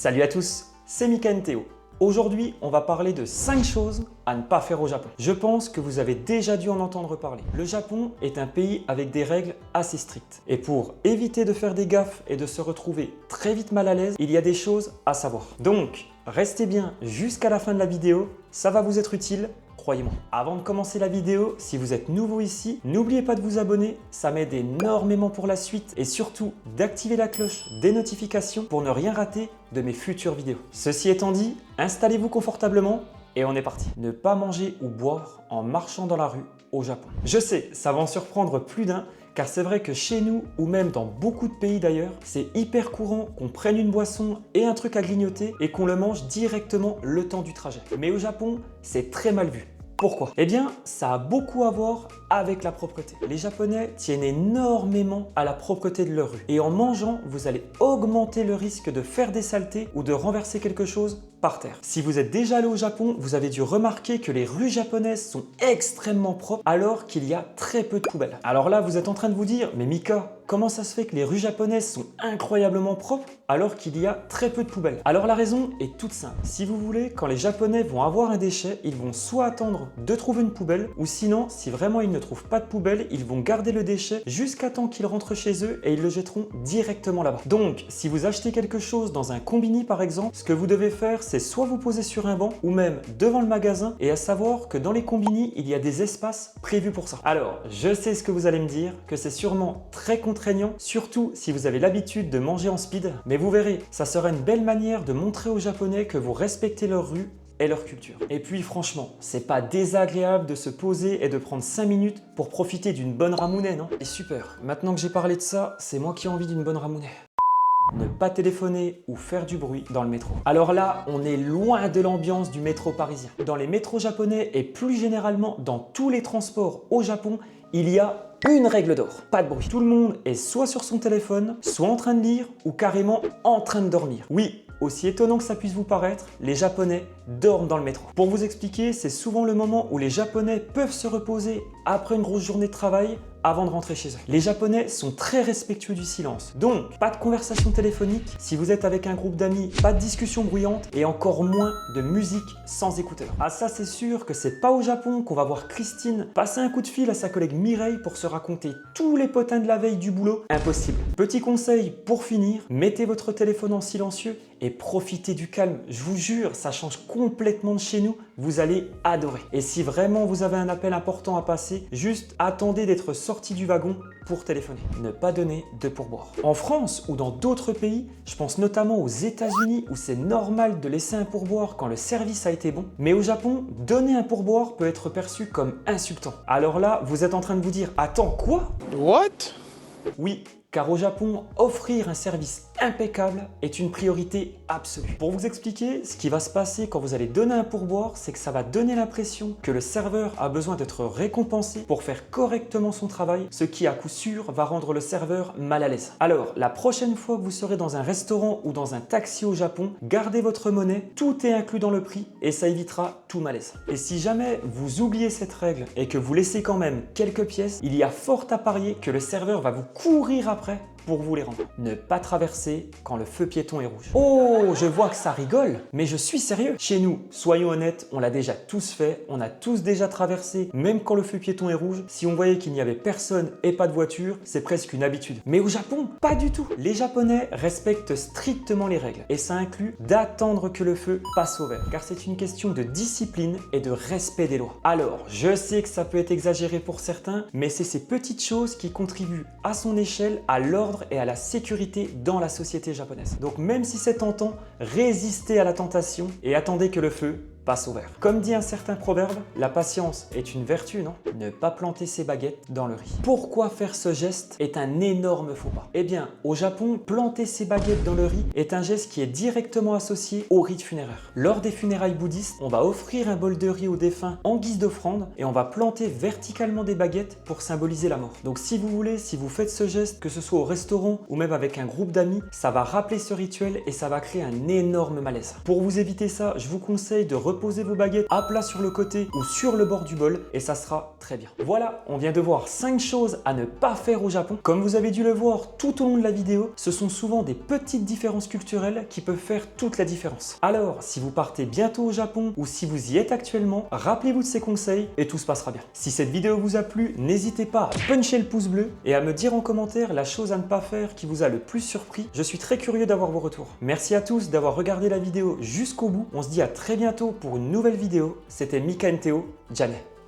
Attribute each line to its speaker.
Speaker 1: Salut à tous, c'est Mika Théo. Aujourd'hui, on va parler de 5 choses à ne pas faire au Japon. Je pense que vous avez déjà dû en entendre parler. Le Japon est un pays avec des règles assez strictes. Et pour éviter de faire des gaffes et de se retrouver très vite mal à l'aise, il y a des choses à savoir. Donc, restez bien jusqu'à la fin de la vidéo, ça va vous être utile. Croyez-moi. Avant de commencer la vidéo, si vous êtes nouveau ici, n'oubliez pas de vous abonner, ça m'aide énormément pour la suite et surtout d'activer la cloche des notifications pour ne rien rater de mes futures vidéos. Ceci étant dit, installez-vous confortablement et on est parti. Ne pas manger ou boire en marchant dans la rue au Japon. Je sais, ça va en surprendre plus d'un, car c'est vrai que chez nous, ou même dans beaucoup de pays d'ailleurs, c'est hyper courant qu'on prenne une boisson et un truc à grignoter et qu'on le mange directement le temps du trajet. Mais au Japon, c'est très mal vu. Pourquoi? Eh bien, ça a beaucoup à voir avec la propreté. Les Japonais tiennent énormément à la propreté de leur rue. Et en mangeant, vous allez augmenter le risque de faire des saletés ou de renverser quelque chose par terre. Si vous êtes déjà allé au Japon, vous avez dû remarquer que les rues japonaises sont extrêmement propres alors qu'il y a très peu de poubelles. Alors là, vous êtes en train de vous dire, mais Mika, comment ça se fait que les rues japonaises sont incroyablement propres alors qu'il y a très peu de poubelles? Alors la raison est toute simple. Si vous voulez, quand les Japonais vont avoir un déchet, ils vont soit attendre de trouver une poubelle ou sinon, si vraiment ils ne trouvent pas de poubelle, ils vont garder le déchet jusqu'à temps qu'ils rentrent chez eux et ils le jetteront directement là-bas. Donc, si vous achetez quelque chose dans un combini par exemple, ce que vous devez faire, c'est soit vous poser sur un banc ou même devant le magasin et à savoir que dans les combini, il y a des espaces prévus pour ça. Alors, je sais ce que vous allez me dire, que c'est sûrement très contraignant, surtout si vous avez l'habitude de manger en speed, mais vous verrez, ça sera une belle manière de montrer aux Japonais que vous respectez leur rue et leur culture. Et puis franchement, c'est pas désagréable de se poser et de prendre 5 minutes pour profiter d'une bonne ramounée, non? Et super, maintenant que j'ai parlé de ça, c'est moi qui ai envie d'une bonne ramounée. Ne pas téléphoner ou faire du bruit dans le métro. Alors là, on est loin de l'ambiance du métro parisien. Dans les métros japonais et plus généralement dans tous les transports au Japon, il y a une règle d'or, pas de bruit. Tout le monde est soit sur son téléphone, soit en train de lire ou carrément en train de dormir. Oui, aussi étonnant que ça puisse vous paraître, les Japonais dorment dans le métro. Pour vous expliquer, c'est souvent le moment où les Japonais peuvent se reposer après une grosse journée de travail avant de rentrer chez eux. Les Japonais sont très respectueux du silence. Donc, pas de conversation téléphonique. Si vous êtes avec un groupe d'amis, pas de discussion bruyante et encore moins de musique sans écouteurs. Ah ça, c'est sûr que c'est pas au Japon qu'on va voir Christine passer un coup de fil à sa collègue Mireille pour se raconter tous les potins de la veille du boulot. Impossible. Petit conseil pour finir, mettez votre téléphone en silencieux et profitez du calme. Je vous jure, ça change complètement de chez nous. Vous allez adorer. Et si vraiment vous avez un appel important à passer, juste attendez d'être sorti du wagon pour téléphoner. Ne pas donner de pourboire. En France ou dans d'autres pays, je pense notamment aux États-Unis où c'est normal de laisser un pourboire quand le service a été bon. Mais au Japon, donner un pourboire peut être perçu comme insultant. Alors là, vous êtes en train de vous dire, attends, quoi?
Speaker 2: What?
Speaker 1: Oui, car au Japon, offrir un service impeccable est une priorité absolue. Pour vous expliquer, ce qui va se passer quand vous allez donner un pourboire, c'est que ça va donner l'impression que le serveur a besoin d'être récompensé pour faire correctement son travail, ce qui à coup sûr va rendre le serveur mal à l'aise. Alors, la prochaine fois que vous serez dans un restaurant ou dans un taxi au Japon, gardez votre monnaie, tout est inclus dans le prix et ça évitera tout malaise. Et si jamais vous oubliez cette règle et que vous laissez quand même quelques pièces, il y a fort à parier que le serveur va vous courir après pour vous les rendre. Ne pas traverser quand le feu piéton est rouge. Oh, je vois que ça rigole, mais je suis sérieux. Chez nous, soyons honnêtes, on l'a déjà tous fait, on a tous déjà traversé, même quand le feu piéton est rouge. Si on voyait qu'il n'y avait personne et pas de voiture, c'est presque une habitude. Mais au Japon, pas du tout. Les Japonais respectent strictement les règles et ça inclut d'attendre que le feu passe au vert, car c'est une question de discipline et de respect des lois. Alors, je sais que ça peut être exagéré pour certains, mais c'est ces petites choses qui contribuent à son échelle à l'ordre et à la sécurité dans la société japonaise. Donc même si c'est tentant, résistez à la tentation et attendez que le feu passe au vert. Comme dit un certain proverbe, la patience est une vertu, non? Ne pas planter ses baguettes dans le riz. Pourquoi faire ce geste est un énorme faux pas? Eh bien, au Japon, planter ses baguettes dans le riz est un geste qui est directement associé au rite funéraire. Lors des funérailles bouddhistes, on va offrir un bol de riz au défunt en guise d'offrande et on va planter verticalement des baguettes pour symboliser la mort. Donc si vous voulez, si vous faites ce geste, que ce soit au restaurant ou même avec un groupe d'amis, ça va rappeler ce rituel et ça va créer un énorme malaise. Pour vous éviter ça, je vous conseille de reprendre reposez vos baguettes à plat sur le côté ou sur le bord du bol et ça sera très bien. Voilà, on vient de voir 5 choses à ne pas faire au Japon. Comme vous avez dû le voir tout au long de la vidéo, ce sont souvent des petites différences culturelles qui peuvent faire toute la différence. Alors, si vous partez bientôt au Japon ou si vous y êtes actuellement, rappelez-vous de ces conseils et tout se passera bien. Si cette vidéo vous a plu, n'hésitez pas à puncher le pouce bleu et à me dire en commentaire la chose à ne pas faire qui vous a le plus surpris. Je suis très curieux d'avoir vos retours. Merci à tous d'avoir regardé la vidéo jusqu'au bout. On se dit à très bientôt pour une nouvelle vidéo. C'était Mika and Théo, Janet.